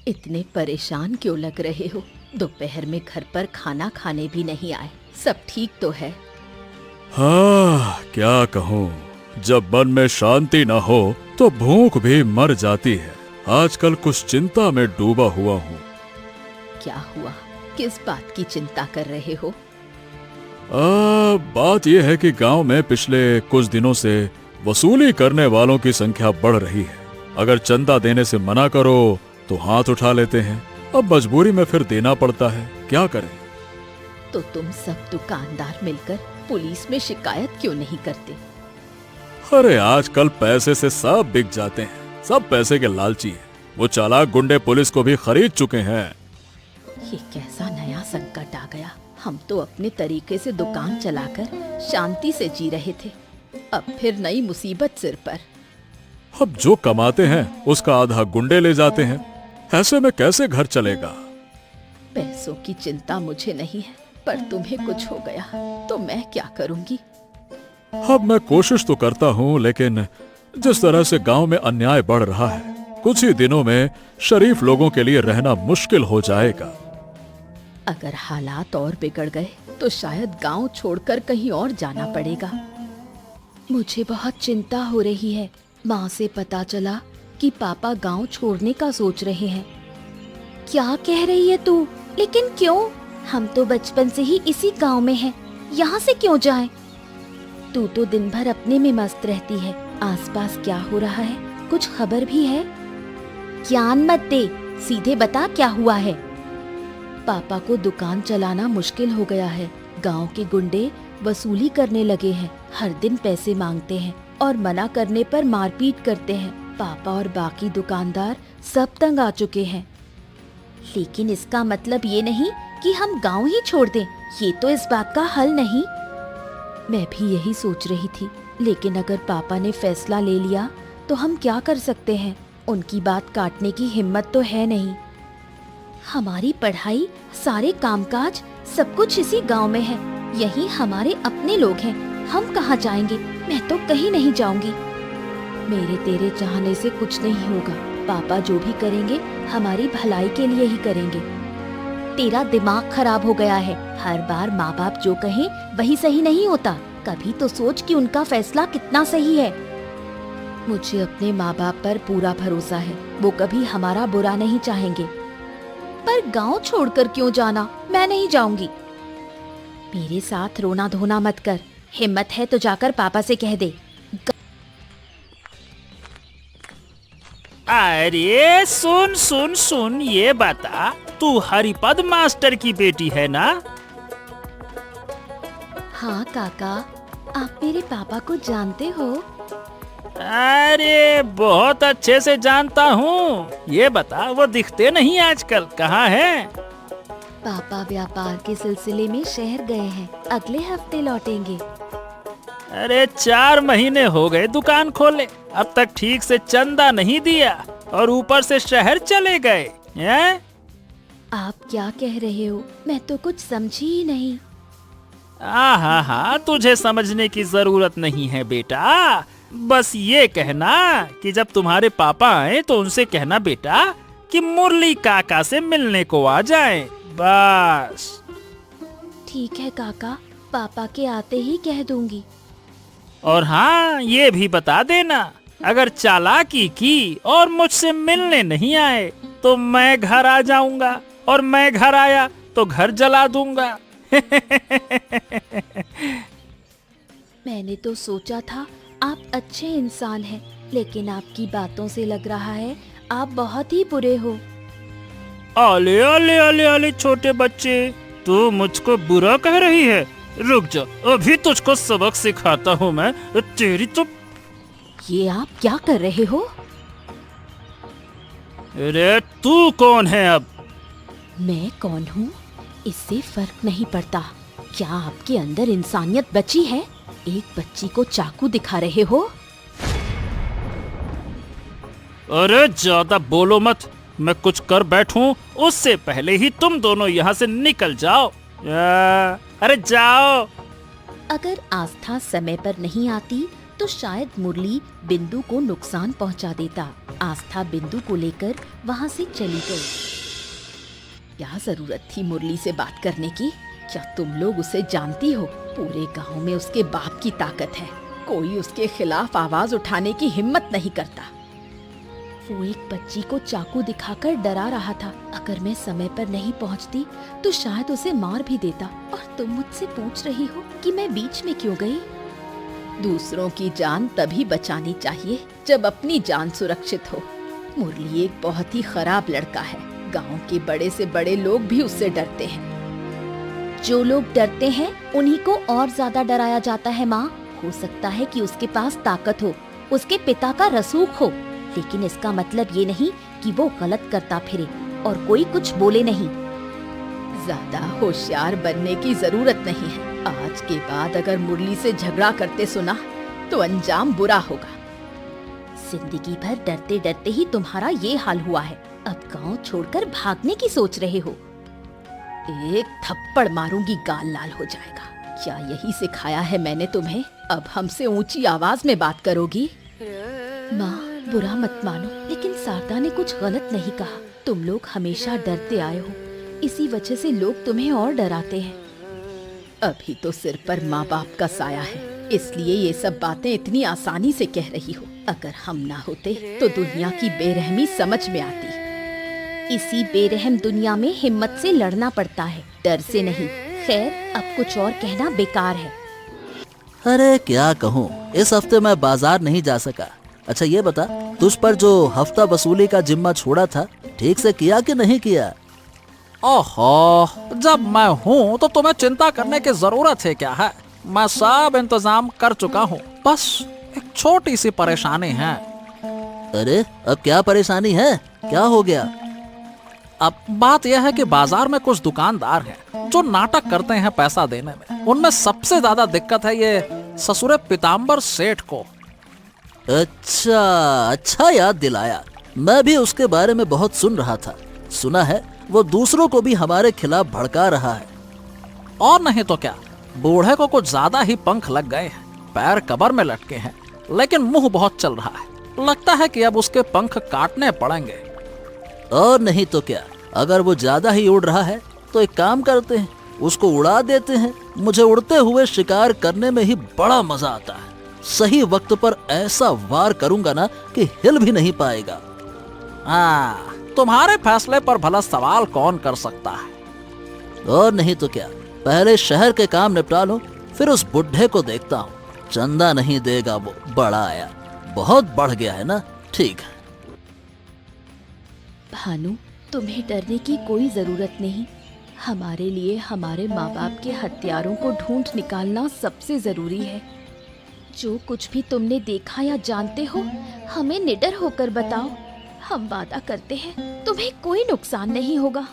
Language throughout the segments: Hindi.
इतने परेशान क्यों लग रहे हो? दोपहर में घर पर खाना खाने भी नहीं आए। सब ठीक तो है? हाँ, क्या कहूँ, जब मन में शांति न हो तो भूख भी मर जाती है। आजकल कुछ चिंता में डूबा हुआ हूँ। क्या हुआ? किस बात की चिंता कर रहे हो? बात यह है कि गांव में पिछले कुछ दिनों से वसूली करने वालों की संख्या बढ़ रही है। अगर चंदा देने से मना करो तो हाथ उठा लेते हैं। अब मजबूरी में फिर देना पड़ता है, क्या करें? तो तुम सब दुकानदार मिलकर पुलिस में शिकायत क्यों नहीं करते? अरे आजकल पैसे से सब बिक जाते हैं, सब पैसे के लालची हैं। वो चालाक गुंडे पुलिस को भी खरीद चुके हैं। ये कैसा नया संकट आ गया? हम तो अपने तरीके से दुकान चलाकर शांति से जी रहे थे, अब फिर नई मुसीबत सिर पर। अब जो कमाते हैं उसका आधा गुंडे ले जाते हैं। ऐसे में कैसे घर चलेगा? पैसों की चिंता मुझे नहीं है, पर तुम्हें कुछ हो गया तो मैं क्या करूंगी? अब मैं कोशिश तो करता हूँ, लेकिन जिस तरह से गांव में अन्याय बढ़ रहा है, कुछ ही दिनों में शरीफ लोगों के लिए रहना मुश्किल हो जाएगा। अगर हालात और बिगड़ गए तो शायद गांव छोड़कर कहीं और जाना पड़ेगा। मुझे बहुत चिंता हो रही है। माँ से पता चला कि पापा गांव छोड़ने का सोच रहे हैं। क्या कह रही है तू? लेकिन क्यों? हम तो बचपन से ही इसी गांव में हैं। यहाँ से क्यों जाएं? तू तो दिन भर अपने में मस्त रहती है। आसपास क्या हो रहा है, कुछ खबर भी है? ज्ञान मत दे, सीधे बता क्या हुआ है। पापा को दुकान चलाना मुश्किल हो गया है। गांव के गुंडे वसूली करने लगे हैं। हर दिन पैसे मांगते हैं और मना करने पर मारपीट करते हैं। पापा और बाकी दुकानदार सब तंग आ चुके हैं। लेकिन इसका मतलब ये नहीं कि हम गांव ही छोड़ दें। ये तो इस बात का हल नहीं। मैं भी यही सोच रही थी, लेकिन अगर पापा ने फैसला ले लिया तो हम क्या कर सकते हैं? उनकी बात काटने की हिम्मत तो है नहीं। हमारी पढ़ाई, सारे कामकाज, सब कुछ इसी गांव में है। यही हमारे अपने लोग हैं। हम कहाँ जाएंगे? मैं तो कहीं नहीं जाऊंगी। मेरे तेरे चाहने से कुछ नहीं होगा। पापा जो भी करेंगे हमारी भलाई के लिए ही करेंगे। तेरा दिमाग खराब हो गया है। हर बार माँ बाप जो कहें वही सही नहीं होता। कभी तो सोच कि उनका फैसला कितना सही है। मुझे अपने माँ बाप पर पूरा भरोसा है। वो कभी हमारा बुरा नहीं चाहेंगे। पर गांव छोड़कर क्यों जाना? मैं नहीं जाऊंगी। मेरे साथ रोना धोना मत कर। हिम्मत है तो जाकर पापा से कह दे। अरे सुन सुन सुन, ये बता, तू हरिपद मास्टर की बेटी है ना? हाँ काका, आप मेरे पापा को जानते हो? अरे बहुत अच्छे से जानता हूँ। ये बता, वो दिखते नहीं आजकल, कहाँ है? पापा व्यापार के सिलसिले में शहर गए हैं। अगले हफ्ते लौटेंगे। अरे 4 महीने हो गए दुकान खोले, अब तक ठीक से चंदा नहीं दिया और ऊपर से शहर चले गए हैं? आप क्या कह रहे हो? मैं तो कुछ समझी ही नहीं। हाँ, तुझे समझने की जरूरत नहीं है बेटा। बस ये कहना कि जब तुम्हारे पापा आए तो उनसे कहना बेटा कि मुरली काका से मिलने को आ जाएं, बस। ठीक है काका, पापा के आते ही कह दूंगी। और हाँ, ये भी बता देना, अगर चालाकी की और मुझसे मिलने नहीं आए तो मैं घर आ जाऊंगा, और मैं घर आया तो घर जला दूंगा। मैंने तो सोचा था आप अच्छे इंसान हैं, लेकिन आपकी बातों से लग रहा है आप बहुत ही बुरे हो। आले आले आले आले छोटे बच्चे, तू मुझको बुरा कह रही है? रुक जा, अभी तुझको सबक सिखाता हूँ मैं। तेरी तो... ये आप क्या कर रहे हो? अरे तू कौन है अब? मैं कौन हूँ इससे फर्क नहीं पड़ता। क्या आपके अंदर इंसानियत बची है? एक बच्ची को चाकू दिखा रहे हो? अरे ज्यादा बोलो मत, मैं कुछ कर बैठूं उससे पहले ही तुम दोनों यहाँ से निकल जाओ। अरे जाओ। अगर आस्था समय पर नहीं आती तो शायद मुरली बिंदु को नुकसान पहुंचा देता। आस्था बिंदु को लेकर वहां से चली गई। क्या जरूरत थी मुरली से बात करने की? क्या तुम लोग उसे जानती हो? पूरे गांव में उसके बाप की ताकत है, कोई उसके खिलाफ आवाज उठाने की हिम्मत नहीं करता। वो एक बच्ची को चाकू दिखाकर डरा रहा था। अगर मैं समय पर नहीं पहुंचती तो शायद उसे मार भी देता। और तुम मुझसे पूछ रही हो कि मैं बीच में क्यों गई? दूसरों की जान तभी बचानी चाहिए जब अपनी जान सुरक्षित हो। मुरली एक बहुत ही खराब लड़का है। गांव के बड़े से बड़े लोग भी उससे डरते हैं। जो लोग डरते हैं उन्हीं को और ज्यादा डराया जाता है माँ। हो सकता है कि उसके पास ताकत हो, उसके पिता का रसूख हो, लेकिन इसका मतलब ये नहीं कि वो गलत करता फिरे और कोई कुछ बोले नहीं। ज्यादा होशियार बनने की जरूरत नहीं है। आज के बाद अगर मुरली से झगड़ा करते सुना तो अंजाम बुरा होगा। जिंदगी भर डरते डरते ही तुम्हारा ये हाल हुआ है। अब गांव छोड़कर भागने की सोच रहे हो। एक थप्पड़ मारूंगी, गाल लाल हो जाएगा। क्या यही सिखाया है मैंने तुम्हें? अब हमसे ऊंची आवाज में बात करोगी? माँ, बुरा मत मानो, लेकिन शारदा ने कुछ गलत नहीं कहा। तुम लोग हमेशा डरते आए हो, इसी वजह से लोग तुम्हें और डराते हैं। अभी तो सिर पर माँ बाप का साया है, इसलिए ये सब बातें इतनी आसानी से कह रही हो। अगर हम ना होते तो दुनिया की बेरहमी समझ में आती। इसी बेरहम दुनिया में हिम्मत से लड़ना पड़ता है, डर से नहीं। खैर, अब कुछ और कहना बेकार है। अरे क्या कहूँ, इस हफ्ते मैं बाजार नहीं जा सका। अच्छा ये बता, तुझ पर जो हफ्ता वसूली का जिम्मा छोड़ा था, ठीक से किया कि नहीं किया? ओहो, जब मैं हूँ तो तुम्हें चिंता करने की जरूरत है क्या है? मैं सब इंतजाम कर चुका हूँ, बस एक छोटी सी परेशानी है। अरे अब क्या परेशानी है, क्या हो गया? अब बात यह है कि बाजार में कुछ दुकानदार हैं जो नाटक करते हैं पैसा देने में। उनमें सबसे ज्यादा दिक्कत है ये ससुरे पीताम्बर सेठ को। अच्छा याद दिलाया। मैं भी उसके बारे में बहुत सुन रहा था। सुना है वो दूसरों को भी हमारे खिलाफ भड़का रहा है। और नहीं तो क्या, बूढ़े को कुछ ज्यादा ही पंख लग गए हैं। पैर कबर में लटके हैं, लेकिन मुंह बहुत चल रहा है। लगता है कि अब उसके पंख काटने पड़ेंगे। और नहीं तो क्या, अगर वो ज्यादा ही उड़ रहा है तो एक काम करते हैं, उसको उड़ा देते हैं। मुझे उड़ते हुए शिकार करने में ही बड़ा मजा आता है। सही वक्त पर ऐसा वार करूंगा ना कि हिल भी नहीं पाएगा। तुम्हारे फैसले पर भला सवाल कौन कर सकता है? और नहीं तो क्या, पहले शहर के काम निपटा लो, फिर उस बुढ़े को देखता हूँ। चंदा नहीं देगा वो, बड़ा आया, बहुत बढ़ गया है ना। ठीक है भानु, तुम्हें डरने की कोई जरूरत नहीं। हमारे लिए हमारे माँ बाप के हत्यारों को ढूंढ निकालना सबसे जरूरी है। जो कुछ भी तुमने देखा या जानते हो, हमें निडर होकर बताओ। हम वादा करते हैं तुम्हें कोई नुकसान नहीं होगा।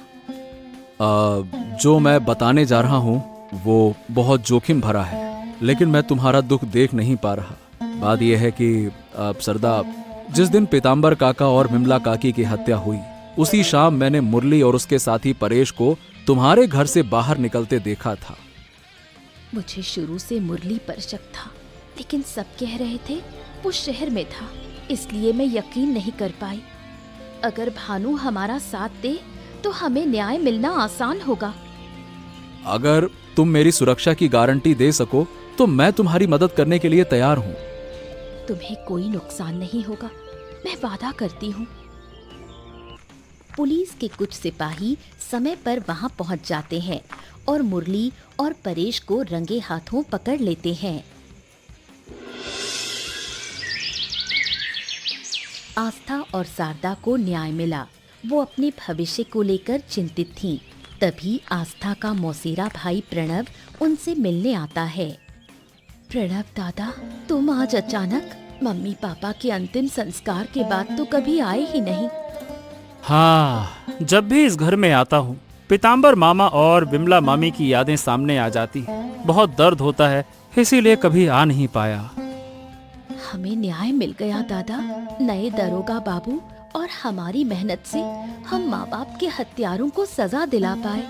जो मैं बताने जा रहा हूँ वो बहुत जोखिम भरा है, लेकिन मैं तुम्हारा दुख देख नहीं पा रहा। बात यह है कि सरदा, जिस दिन पीताम्बर काका और विमला काकी की हत्या हुई, उसी शाम मैंने मुरली और उसके साथी परेश को तुम्हारे घर से बाहर निकलते देखा था। मुझे शुरू से मुरली पर शक था, लेकिन सब कह रहे थे वो शहर में था, इसलिए मैं यकीन नहीं कर पाई। अगर भानु हमारा साथ दे तो हमें न्याय मिलना आसान होगा। अगर तुम मेरी सुरक्षा की गारंटी दे सको तो मैं तुम्हारी मदद करने के लिए तैयार हूँ। तुम्हें कोई नुकसान नहीं होगा, मैं वादा करती हूँ। पुलिस के कुछ सिपाही समय पर वहां पहुंच जाते हैं और मुरली और परेश को रंगे हाथों पकड़ लेते हैं। आस्था और शारदा को न्याय मिला। वो अपने भविष्य को लेकर चिंतित थीं। तभी आस्था का मौसेरा भाई प्रणव उनसे मिलने आता है। प्रणव दादा, तुम आज अचानक? मम्मी पापा के अंतिम संस्कार के बाद तो कभी आए ही नहीं। हाँ, जब भी इस घर में आता हूँ पीताम्बर मामा और विमला मामी की यादें सामने आ जाती हैं। बहुत दर्द होता है, इसीलिए कभी आ नहीं पाया। हमें न्याय मिल गया दादा। नए दरोगा बाबू और हमारी मेहनत से हम माँ बाप के हत्यारों को सजा दिला पाए।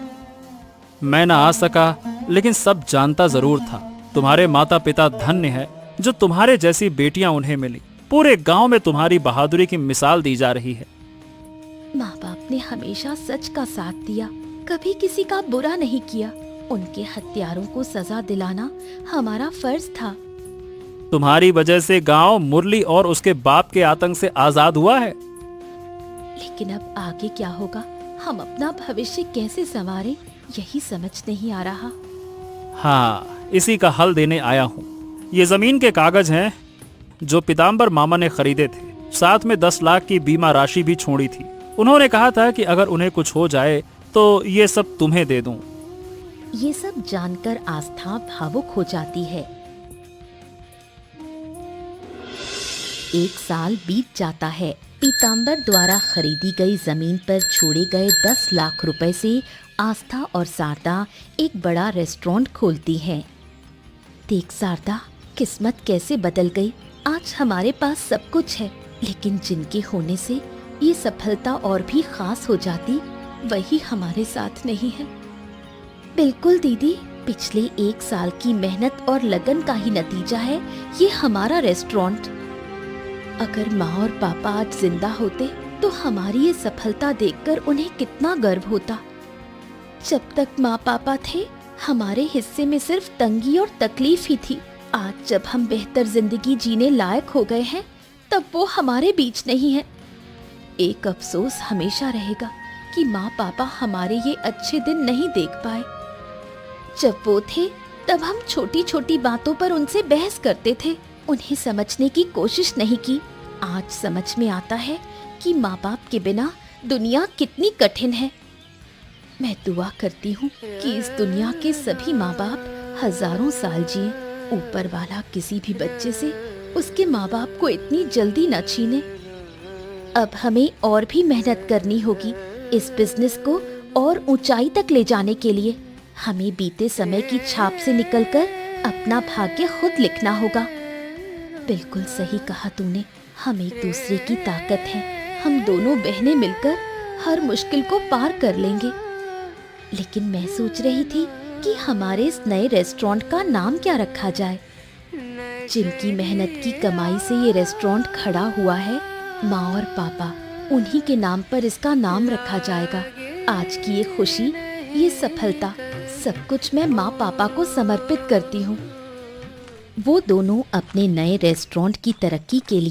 मैं ना आ सका, लेकिन सब जानता जरूर था। तुम्हारे माता पिता धन्य है, जो तुम्हारे जैसी बेटियां उन्हें मिली। पूरे गांव में तुम्हारी बहादुरी की मिसाल दी जा रही है। माँ बाप ने हमेशा सच का साथ दिया, कभी किसी का बुरा नहीं किया। उनके हत्यारों को सजा दिलाना हमारा फर्ज था। तुम्हारी वजह से गांव मुरली और उसके बाप के आतंक से आजाद हुआ है। लेकिन अब आगे क्या होगा, हम अपना भविष्य कैसे संवारें, यही समझ नहीं आ रहा। हाँ, इसी का हल देने आया हूँ। ये जमीन के कागज हैं जो पीताम्बर मामा ने खरीदे थे, साथ में 10 लाख की बीमा राशि भी छोड़ी थी। उन्होंने कहा था कि अगर उन्हें कुछ हो जाए तो ये सब तुम्हें दे दूं। ये सब जानकर आस्था भावुक हो जाती है। 1 साल बीत जाता है। पीताम्बर द्वारा खरीदी गई जमीन पर छोड़े गए 10 लाख रुपए से आस्था और शारदा एक बड़ा रेस्टोरेंट खोलती हैं। देख शारदा, किस्मत कैसे बदल गई। आज हमारे पास सब कुछ है, लेकिन जिनके होने से ये सफलता और भी खास हो जाती, वही हमारे साथ नहीं है। बिल्कुल दीदी, पिछले 1 साल की मेहनत और लगन का ही नतीजा है ये हमारा रेस्टोरेंट। अगर माँ और पापा आज जिंदा होते तो हमारी ये सफलता देखकर उन्हें कितना गर्व होता। जब तक माँ पापा थे, हमारे हिस्से में सिर्फ तंगी और तकलीफ ही थी। आज जब हम बेहतर जिंदगी जीने लायक हो गए हैं, तब वो हमारे बीच नहीं है। एक अफसोस हमेशा रहेगा कि माँ पापा हमारे ये अच्छे दिन नहीं देख पाए। जब वो थे, तब हम छोटी छोटी बातों पर उनसे बहस करते थे, उन्हें समझने की कोशिश नहीं की। आज समझ में आता है कि माँ बाप के बिना दुनिया कितनी कठिन है। मैं दुआ करती हूँ कि इस दुनिया के सभी माँ बाप हजारों साल जिए। ऊपर वाला किसी भी बच्चे से उसके माँ बाप को इतनी जल्दी न छीने। अब हमें और भी मेहनत करनी होगी इस बिजनेस को और ऊंचाई तक ले जाने के लिए। हमें बीते समय की छाप से निकलकर अपना भाग्य खुद लिखना होगा। बिल्कुल सही कहा तूने, हम एक दूसरे की ताकत हैं। हम दोनों बहनें मिलकर हर मुश्किल को पार कर लेंगे। लेकिन मैं सोच रही थी कि हमारे इस नए रेस्टोरेंट का नाम क्या रखा जाए। जिनकी मेहनत की कमाई से ये रेस्टोरेंट खड़ा हुआ है, माँ और पापा, उन्हीं के नाम पर इसका नाम रखा जाएगा। आज की ये खुशी, ये सफलता, सब कुछ मैं माँ पापा को समर्पित करती हूँ। वो दोनों अपने नए रेस्टोरेंट की तरक्की के लिए